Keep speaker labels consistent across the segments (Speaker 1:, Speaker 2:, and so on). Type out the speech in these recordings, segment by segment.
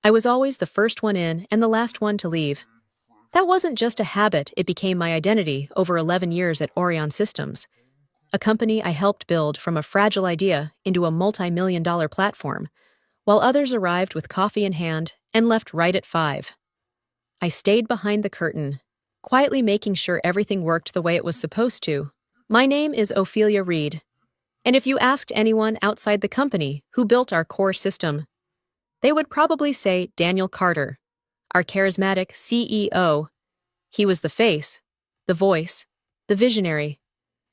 Speaker 1: I was always the first one in and the last one to leave. That wasn't just a habit, it became my identity over 11 years at Orion Systems, a company I helped build from a fragile idea into a multi-million-dollar platform, while others arrived with coffee in hand and left right at 5. I stayed behind the curtain, quietly making sure everything worked the way it was supposed to. My name is Ophelia Reed, and if you asked anyone outside the company who built our core system, they would probably say Daniel Carter, our charismatic CEO. He was the face, the voice, the visionary,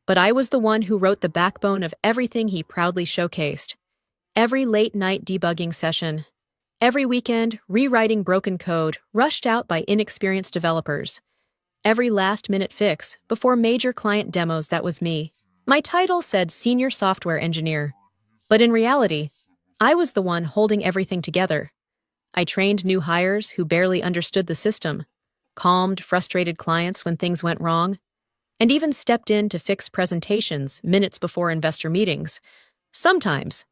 Speaker 1: but I was the one who wrote the backbone of everything he proudly showcased. Every late-night debugging session, every weekend rewriting broken code rushed out by inexperienced developers, every last-minute fix before major client demos, that was me. My title said Senior Software Engineer, but in reality, I was the one holding everything together. I trained new hires who barely understood the system, calmed frustrated clients when things went wrong, and even stepped in to fix presentations minutes before investor meetings. Sometimes,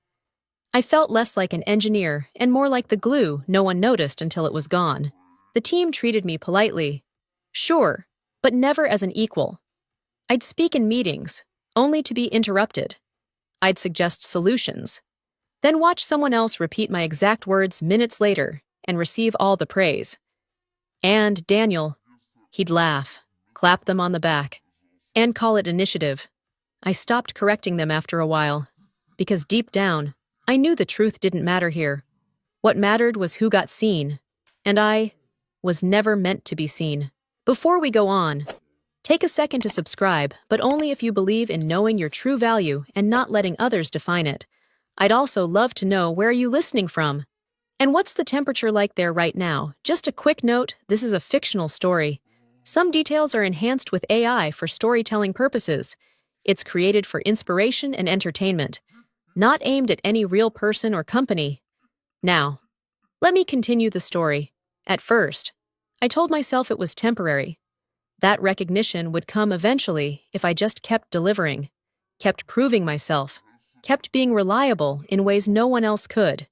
Speaker 1: I felt less like an engineer and more like the glue no one noticed until it was gone. The team treated me politely, sure, but never as an equal. I'd speak in meetings, only to be interrupted. I'd suggest solutions, then watch someone else repeat my exact words minutes later and receive all the praise. And Daniel, he'd laugh, clap them on the back, and call it initiative. I stopped correcting them after a while, because deep down, I knew the truth didn't matter here. What mattered was who got seen, and I was never meant to be seen. Before we go on, take a second to subscribe, but only if you believe in knowing your true value and not letting others define it. I'd also love to know, where are you listening from? And what's the temperature like there right now? Just a quick note, this is a fictional story. Some details are enhanced with AI for storytelling purposes. It's created for inspiration and entertainment, not aimed at any real person or company. Now, let me continue the story. At first, I told myself it was temporary. That recognition would come eventually if I just kept delivering, kept proving myself, kept being reliable in ways no one else could.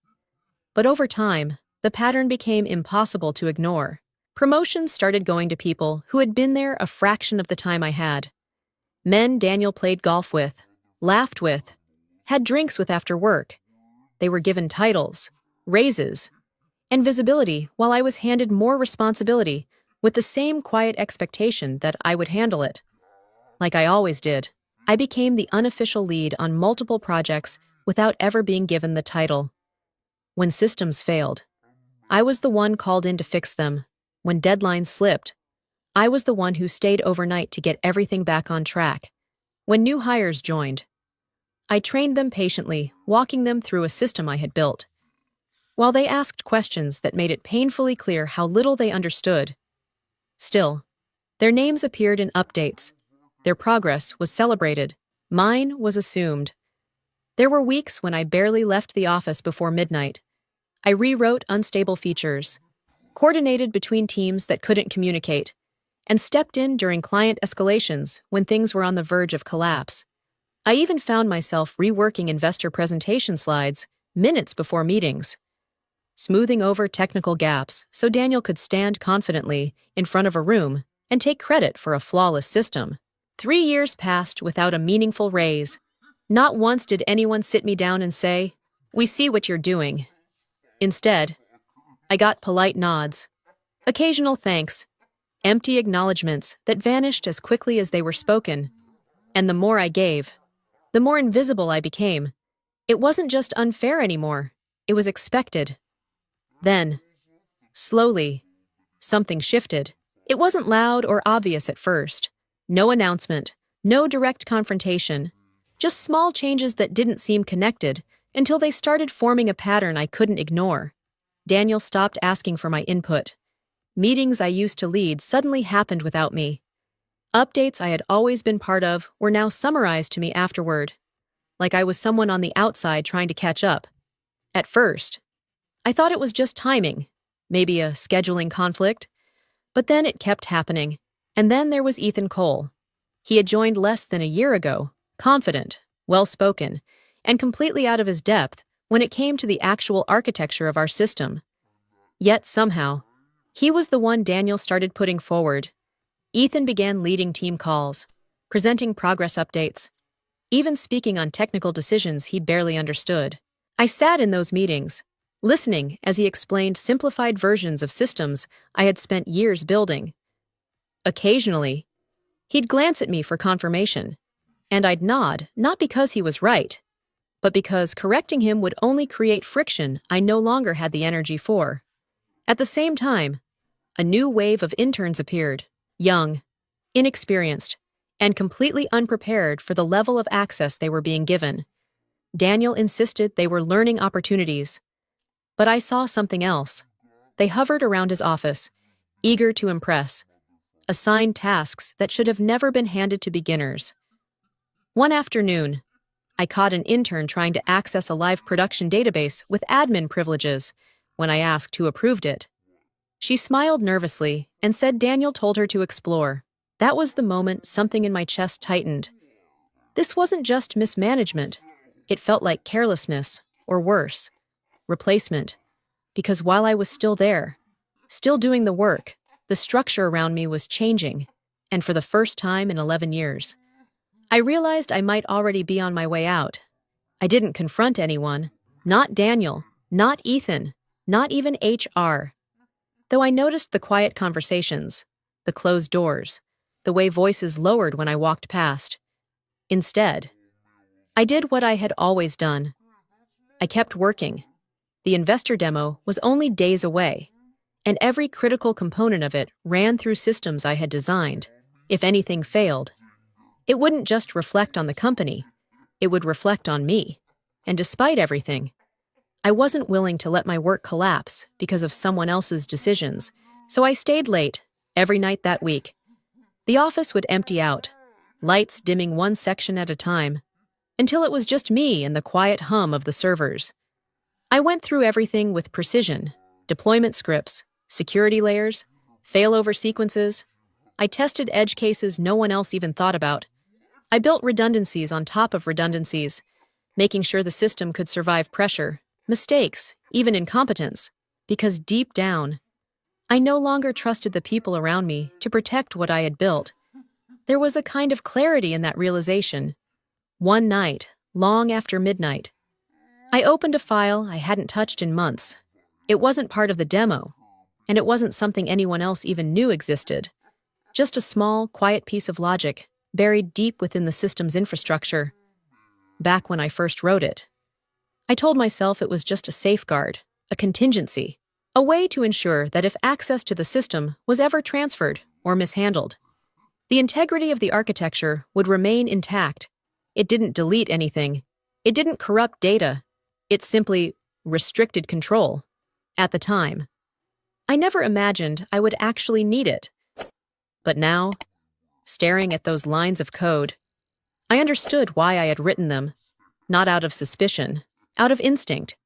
Speaker 1: But over time, the pattern became impossible to ignore. Promotions started going to people who had been there a fraction of the time I had. Men Daniel played golf with, laughed with, had drinks with after work. They were given titles, raises, and visibility, while I was handed more responsibility with the same quiet expectation that I would handle it. Like I always did, I became the unofficial lead on multiple projects without ever being given the title. When systems failed, I was the one called in to fix them. When deadlines slipped, I was the one who stayed overnight to get everything back on track. When new hires joined, I trained them patiently, walking them through a system I had built, while they asked questions that made it painfully clear how little they understood. Still, their names appeared in updates. Their progress was celebrated. Mine was assumed. There were weeks when I barely left the office before midnight. I rewrote unstable features, coordinated between teams that couldn't communicate, and stepped in during client escalations when things were on the verge of collapse. I even found myself reworking investor presentation slides minutes before meetings, smoothing over technical gaps so Daniel could stand confidently in front of a room and take credit for a flawless system. 3 years passed without a meaningful raise. Not once did anyone sit me down and say, "We see what you're doing." Instead, I got polite nods, occasional thanks, empty acknowledgments that vanished as quickly as they were spoken. And the more I gave, the more invisible I became. It wasn't just unfair anymore, it was expected. Then, slowly, something shifted. It wasn't loud or obvious at first. No announcement, no direct confrontation, just small changes that didn't seem connected until they started forming a pattern I couldn't ignore. Daniel stopped asking for my input. Meetings I used to lead suddenly happened without me. Updates I had always been part of were now summarized to me afterward, like I was someone on the outside trying to catch up. At first, I thought it was just timing, maybe a scheduling conflict, but then it kept happening. And then there was Ethan Cole. He had joined less than a year ago, confident, well-spoken, and completely out of his depth when it came to the actual architecture of our system. Yet somehow, he was the one Daniel started putting forward. Ethan began leading team calls, presenting progress updates, even speaking on technical decisions he barely understood. I sat in those meetings, listening as he explained simplified versions of systems I had spent years building. Occasionally, he'd glance at me for confirmation, and I'd nod, not because he was right, but because correcting him would only create friction I no longer had the energy for. At the same time, a new wave of interns appeared, young, inexperienced, and completely unprepared for the level of access they were being given. Daniel insisted they were learning opportunities, but I saw something else. They hovered around his office, eager to impress, assigned tasks that should have never been handed to beginners. One afternoon, I caught an intern trying to access a live production database with admin privileges when I asked who approved it. She smiled nervously and said Daniel told her to explore. That was the moment something in my chest tightened. This wasn't just mismanagement. It felt like carelessness, or worse, replacement. Because while I was still there, still doing the work, the structure around me was changing, and for the first time in 11 years. I realized I might already be on my way out. I didn't confront anyone, not Daniel, not Ethan, not even HR. Though I noticed the quiet conversations, the closed doors, the way voices lowered when I walked past. Instead, I did what I had always done. I kept working. The investor demo was only days away, and every critical component of it ran through systems I had designed. If anything failed, it wouldn't just reflect on the company, it would reflect on me. And despite everything, I wasn't willing to let my work collapse because of someone else's decisions, so I stayed late every night that week. The office would empty out, lights dimming one section at a time, until it was just me and the quiet hum of the servers. I went through everything with precision: deployment scripts, security layers, failover sequences. I tested edge cases no one else even thought about. I built redundancies on top of redundancies, making sure the system could survive pressure, mistakes, even incompetence, because deep down, I no longer trusted the people around me to protect what I had built. There was a kind of clarity in that realization. One night, long after midnight, I opened a file I hadn't touched in months. It wasn't part of the demo, and it wasn't something anyone else even knew existed. Just a small, quiet piece of logic buried deep within the system's infrastructure. Back when I first wrote it, I told myself it was just a safeguard, a contingency, a way to ensure that if access to the system was ever transferred or mishandled, the integrity of the architecture would remain intact. It didn't delete anything. It didn't corrupt data. It simply restricted control. At the time, I never imagined I would actually need it. But now, staring at those lines of code, I understood why I had written them. Not out of suspicion, out of instinct.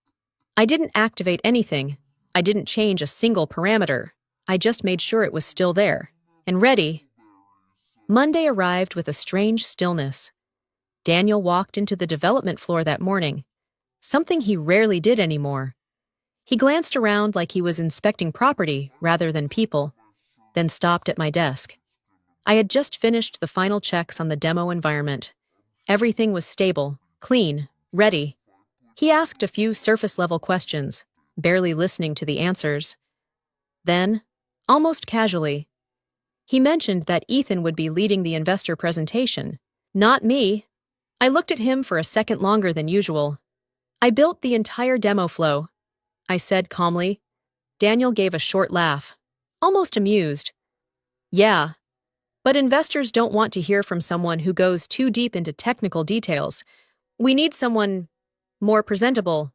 Speaker 1: I didn't activate anything. I didn't change a single parameter. I just made sure it was still there and ready. Monday arrived with a strange stillness. Daniel walked into the development floor that morning, something he rarely did anymore. He glanced around like he was inspecting property rather than people, then stopped at my desk. I had just finished the final checks on the demo environment. Everything was stable, clean, ready. He asked a few surface-level questions, barely listening to the answers. Then, almost casually, he mentioned that Ethan would be leading the investor presentation. Not me. I looked at him for a second longer than usual. I built the entire demo flow, I said calmly. Daniel gave a short laugh, almost amused. Yeah, but investors don't want to hear from someone who goes too deep into technical details. We need someone more presentable.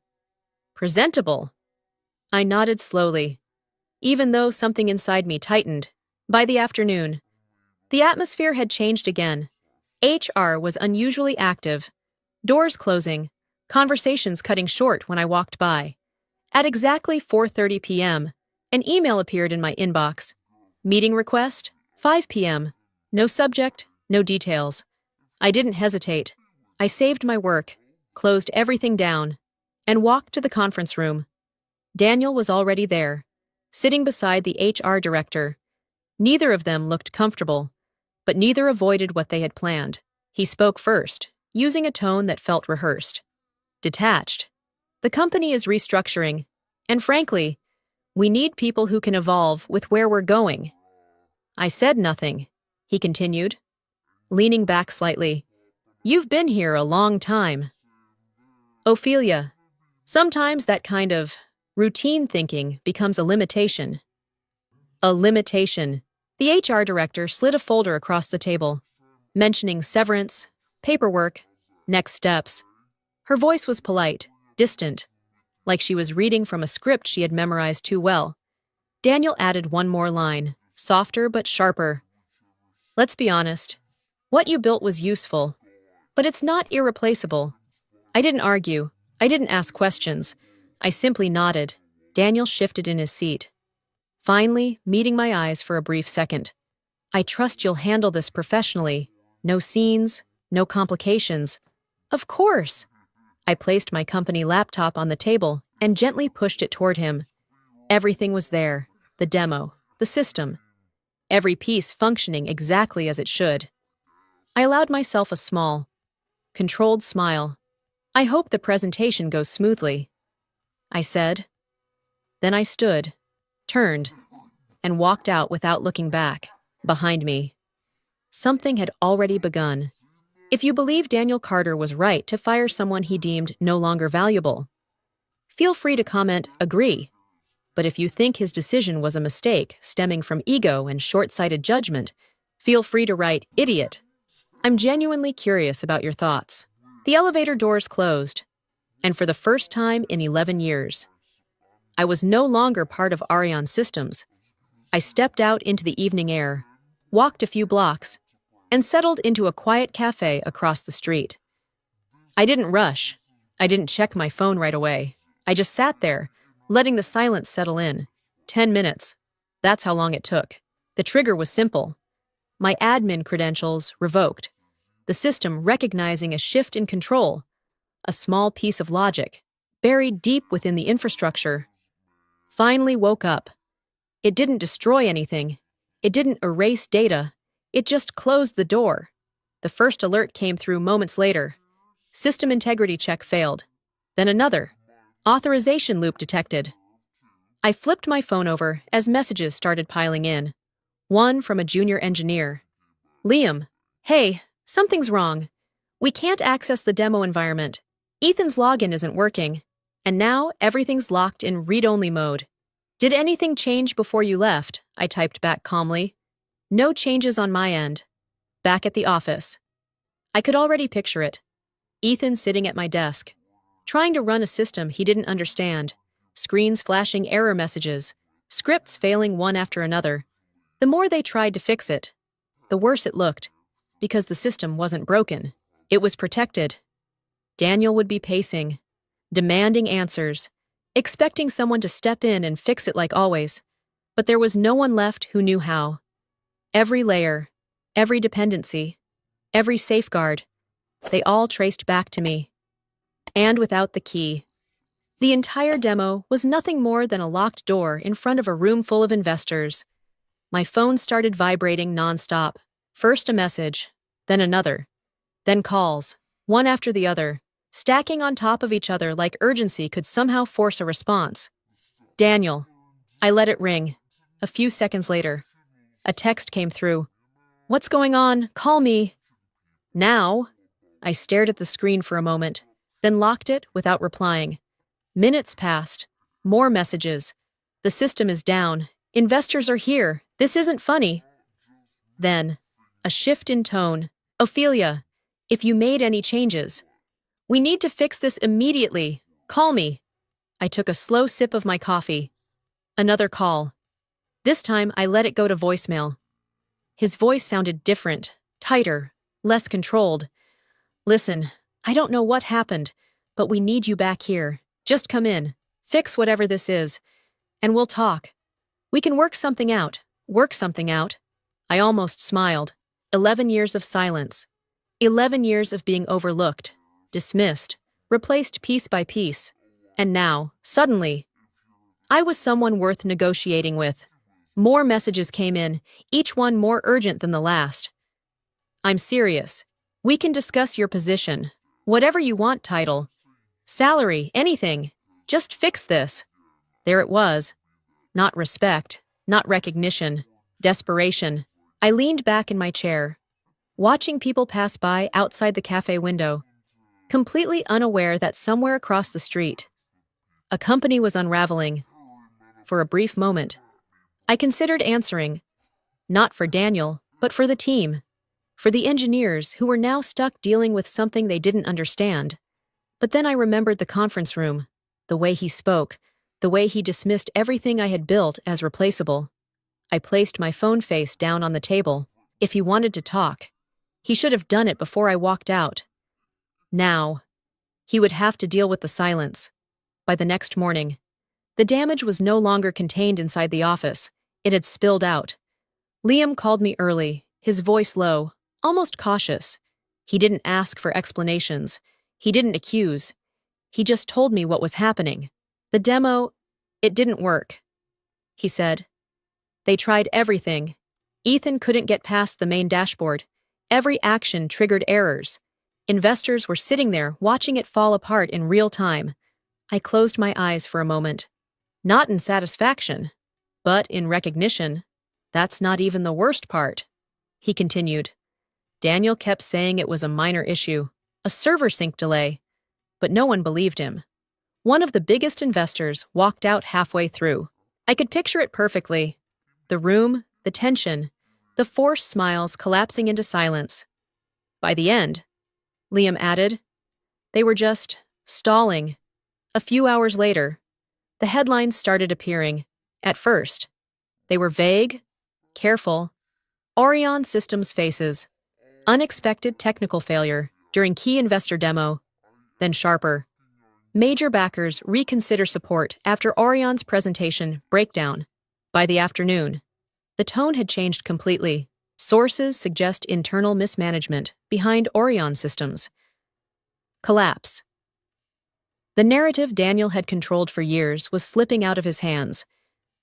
Speaker 1: Presentable? I nodded slowly, even though something inside me tightened. By the afternoon, the atmosphere had changed again. HR was unusually active, doors closing, conversations cutting short when I walked by. At exactly 4:30 p.m., an email appeared in my inbox. Meeting request, 5 p.m. No subject, no details. I didn't hesitate. I saved my work, closed everything down, and walked to the conference room. Daniel was already there, sitting beside the HR director. Neither of them looked comfortable, but neither avoided what they had planned. He spoke first, using a tone that felt rehearsed. Detached. The company is restructuring, and frankly, we need people who can evolve with where we're going. I said nothing, he continued, leaning back slightly. You've been here a long time. Ophelia, sometimes that kind of routine thinking becomes a limitation. A limitation. The HR director slid a folder across the table, mentioning severance, paperwork, next steps. Her voice was polite, distant, like she was reading from a script she had memorized too well. Daniel added one more line, softer but sharper. Let's be honest. What you built was useful, but it's not irreplaceable. I didn't argue. I didn't ask questions. I simply nodded. Daniel shifted in his seat, finally meeting my eyes for a brief second. I trust you'll handle this professionally. No scenes, no complications. Of course. I placed my company laptop on the table and gently pushed it toward him. Everything was there. The demo, the system. Every piece functioning exactly as it should. I allowed myself a small, controlled smile. I hope the presentation goes smoothly, I said. Then I stood, turned, and walked out without looking back. Behind me, something had already begun. If you believe Daniel Carter was right to fire someone he deemed no longer valuable, feel free to comment, agree. But if you think his decision was a mistake stemming from ego and short-sighted judgment, feel free to write, idiot. I'm genuinely curious about your thoughts. The elevator doors closed, and for the first time in 11 years, I was no longer part of Ariane Systems. I stepped out into the evening air, walked a few blocks, and settled into a quiet cafe across the street. I didn't rush. I didn't check my phone right away. I just sat there, letting the silence settle in. 10 minutes. That's how long it took. The trigger was simple. My admin credentials revoked. The system recognizing a shift in control, a small piece of logic, buried deep within the infrastructure. Finally woke up. It didn't destroy anything. It didn't erase data. It just closed the door. The first alert came through moments later. System integrity check failed. Then another. Authorization loop detected. I flipped my phone over as messages started piling in. One from a junior engineer. Liam, hey, something's wrong. We can't access the demo environment. Ethan's login isn't working. And now everything's locked in read-only mode. Did anything change before you left? I typed back calmly. No changes on my end. Back at the office. I could already picture it. Ethan sitting at my desk, trying to run a system he didn't understand, screens flashing error messages, scripts failing one after another. The more they tried to fix it, the worse it looked, because the system wasn't broken. It was protected. Daniel would be pacing, demanding answers, expecting someone to step in and fix it like always. But there was no one left who knew how. Every layer, every dependency, every safeguard, they all traced back to me. And without the key. The entire demo was nothing more than a locked door in front of a room full of investors. My phone started vibrating nonstop. First a message, then another, then calls, one after the other, stacking on top of each other like urgency could somehow force a response. Daniel. I let it ring. A few seconds later, a text came through. What's going on? Call me. Now? I stared at the screen for a moment, then locked it without replying. Minutes passed. More messages. The system is down. Investors are here. This isn't funny. Then, a shift in tone. Ophelia, if you made any changes, we need to fix this immediately. Call me. I took a slow sip of my coffee. Another call. This time, I let it go to voicemail. His voice sounded different, tighter, less controlled. Listen, I don't know what happened, but we need you back here. Just come in, fix whatever this is, and we'll talk. We can work something out. Work something out. I almost smiled. 11 years of silence. 11 years of being overlooked, dismissed, replaced piece by piece. And now, suddenly, I was someone worth negotiating with. More messages came in, each one more urgent than the last. I'm serious. We can discuss your position. Whatever you want, title. Salary, anything. Just fix this. There it was. Not respect, not recognition, desperation. I leaned back in my chair, watching people pass by outside the cafe window, completely unaware that somewhere across the street, a company was unraveling. For a brief moment, I considered answering, not for Daniel, but for the team, for the engineers who were now stuck dealing with something they didn't understand. But then I remembered the conference room, the way he spoke, the way he dismissed everything I had built as replaceable. I placed my phone face down on the table. If he wanted to talk, he should have done it before I walked out. Now, he would have to deal with the silence. By the next morning, the damage was no longer contained inside the office. It had spilled out. Liam called me early, his voice low, almost cautious. He didn't ask for explanations. He didn't accuse. He just told me what was happening. The demo, it didn't work, he said. They tried everything. Ethan couldn't get past the main dashboard. Every action triggered errors. Investors were sitting there watching it fall apart in real time. I closed my eyes for a moment. Not in satisfaction, but in recognition. That's not even the worst part, he continued. Daniel kept saying it was a minor issue, a server sync delay, but no one believed him. One of the biggest investors walked out halfway through. I could picture it perfectly. The room, the tension, the forced smiles collapsing into silence. By the end, Liam added, they were just stalling. A few hours later, the headlines started appearing. At first, they were vague, careful. Orion Systems faces unexpected technical failure during key investor demo. Then sharper. Major backers reconsider support after Orion's presentation breakdown. By the afternoon, the tone had changed completely. Sources suggest internal mismanagement behind Orion Systems. Collapse. The narrative Daniel had controlled for years was slipping out of his hands.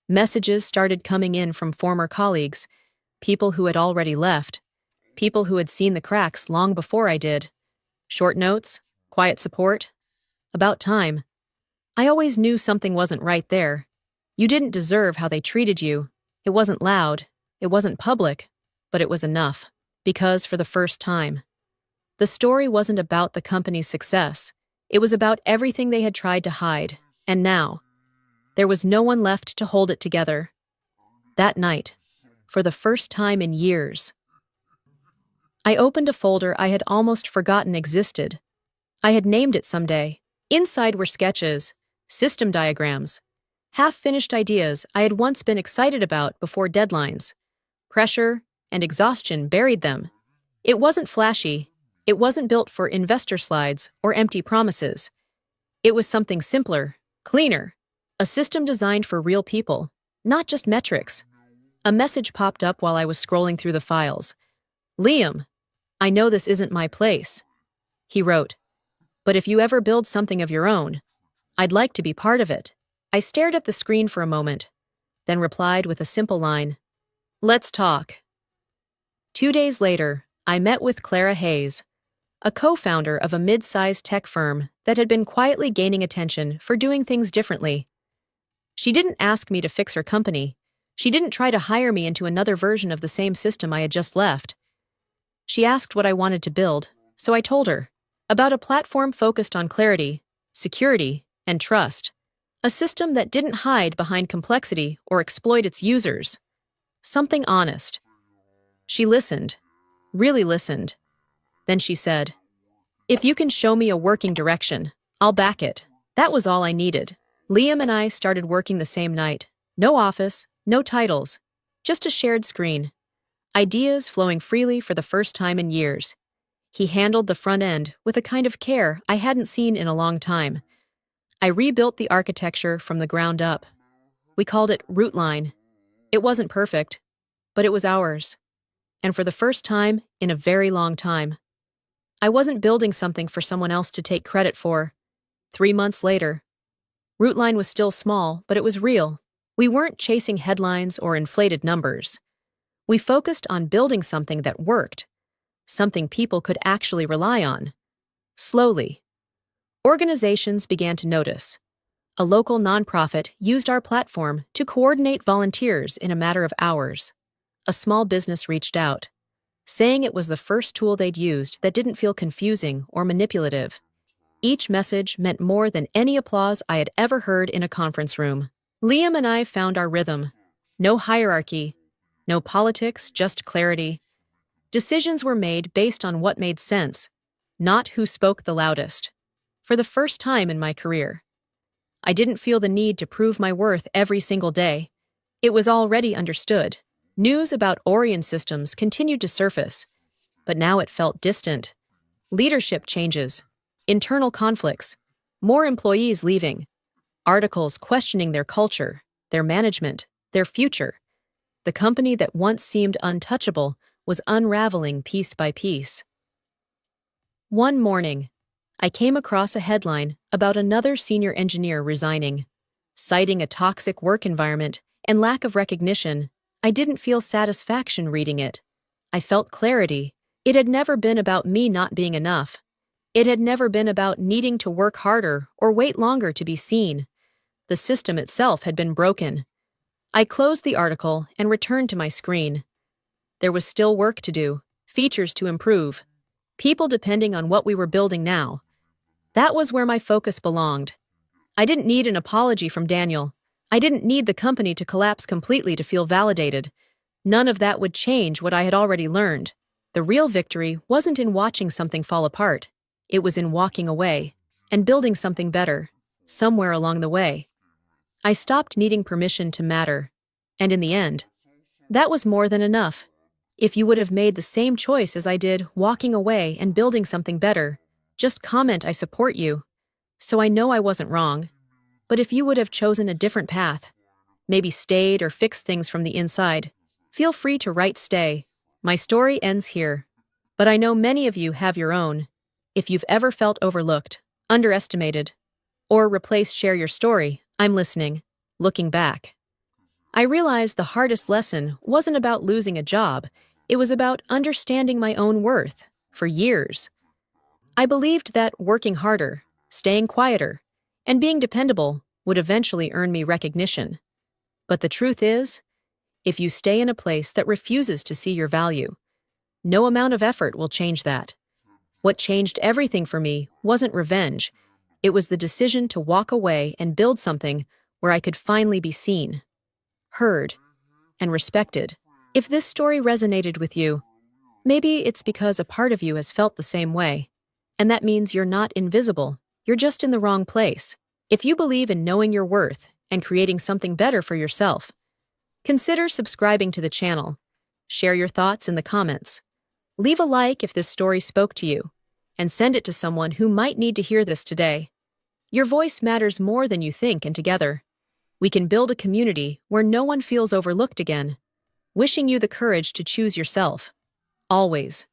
Speaker 1: Messages started coming in from former colleagues, people who had already left, people who had seen the cracks long before I did. Short notes, quiet support. About time. I always knew something wasn't right there. You didn't deserve how they treated you. It wasn't loud, it wasn't public, but it was enough. Because for the first time, the story wasn't about the company's success. It was about everything they had tried to hide. And now, there was no one left to hold it together. That night, for the first time in years, I opened a folder I had almost forgotten existed. I had named it someday. Inside were sketches, system diagrams, half-finished ideas I had once been excited about before deadlines. Pressure and exhaustion buried them. It wasn't flashy. It wasn't built for investor slides or empty promises. It was something simpler, cleaner, a system designed for real people, not just metrics. A message popped up while I was scrolling through the files. Liam, I know this isn't my place, he wrote. But if you ever build something of your own, I'd like to be part of it. I stared at the screen for a moment, then replied with a simple line. Let's talk. 2 days later, I met with Clara Hayes, a co-founder of a mid-sized tech firm that had been quietly gaining attention for doing things differently. She didn't ask me to fix her company. She didn't try to hire me into another version of the same system I had just left. She asked what I wanted to build, so I told her. About a platform focused on clarity, security, and trust. A system that didn't hide behind complexity or exploit its users. Something honest. She listened, really listened. Then she said, if you can show me a working direction, I'll back it. That was all I needed. Liam and I started working the same night. No office, no titles, just a shared screen. Ideas flowing freely for the first time in years. He handled the front end with a kind of care I hadn't seen in a long time. I rebuilt the architecture from the ground up. We called it Root Line. It wasn't perfect, but it was ours. And for the first time in a very long time, I wasn't building something for someone else to take credit for. 3 months later, Rootline was still small, but it was real. We weren't chasing headlines or inflated numbers. We focused on building something that worked, something people could actually rely on. Slowly, organizations began to notice. A local nonprofit used our platform to coordinate volunteers in a matter of hours. A small business reached out, saying it was the first tool they'd used that didn't feel confusing or manipulative. Each message meant more than any applause I had ever heard in a conference room. Liam and I found our rhythm. No hierarchy, no politics, just clarity. Decisions were made based on what made sense, not who spoke the loudest. For the first time in my career, I didn't feel the need to prove my worth every single day. It was already understood. News about Orion systems continued to surface, but now it felt distant. Leadership changes, internal conflicts, more employees leaving, articles questioning their culture, their management, their future. The company that once seemed untouchable was unraveling piece by piece. One morning, I came across a headline about another senior engineer resigning. Citing a toxic work environment and lack of recognition, I didn't feel satisfaction reading it. I felt clarity. It had never been about me not being enough. It had never been about needing to work harder or wait longer to be seen. The system itself had been broken. I closed the article and returned to my screen. There was still work to do, features to improve, people depending on what we were building now. That was where my focus belonged. I didn't need an apology from Daniel. I didn't need the company to collapse completely to feel validated. None of that would change what I had already learned. The real victory wasn't in watching something fall apart. It was in walking away and building something better, somewhere along the way. I stopped needing permission to matter. And in the end, that was more than enough. If you would have made the same choice as I did, walking away and building something better, just comment I support you, so I know I wasn't wrong. But if you would have chosen a different path, maybe stayed or fixed things from the inside, feel free to write stay. My story ends here. But I know many of you have your own. If you've ever felt overlooked, underestimated, or replaced share your story, I'm listening. Looking back, I realized the hardest lesson wasn't about losing a job, it was about understanding my own worth. For years, I believed that working harder, staying quieter, and being dependable would eventually earn me recognition. But the truth is, if you stay in a place that refuses to see your value, no amount of effort will change that. What changed everything for me wasn't revenge. It was the decision to walk away and build something where I could finally be seen, heard, and respected. If this story resonated with you, maybe it's because a part of you has felt the same way. And that means you're not invisible. You're just in the wrong place. If you believe in knowing your worth and creating something better for yourself, consider subscribing to the channel. Share your thoughts in the comments. Leave a like if this story spoke to you, and send it to someone who might need to hear this today. Your voice matters more than you think, and together, we can build a community where no one feels overlooked again. Wishing you the courage to choose yourself. Always.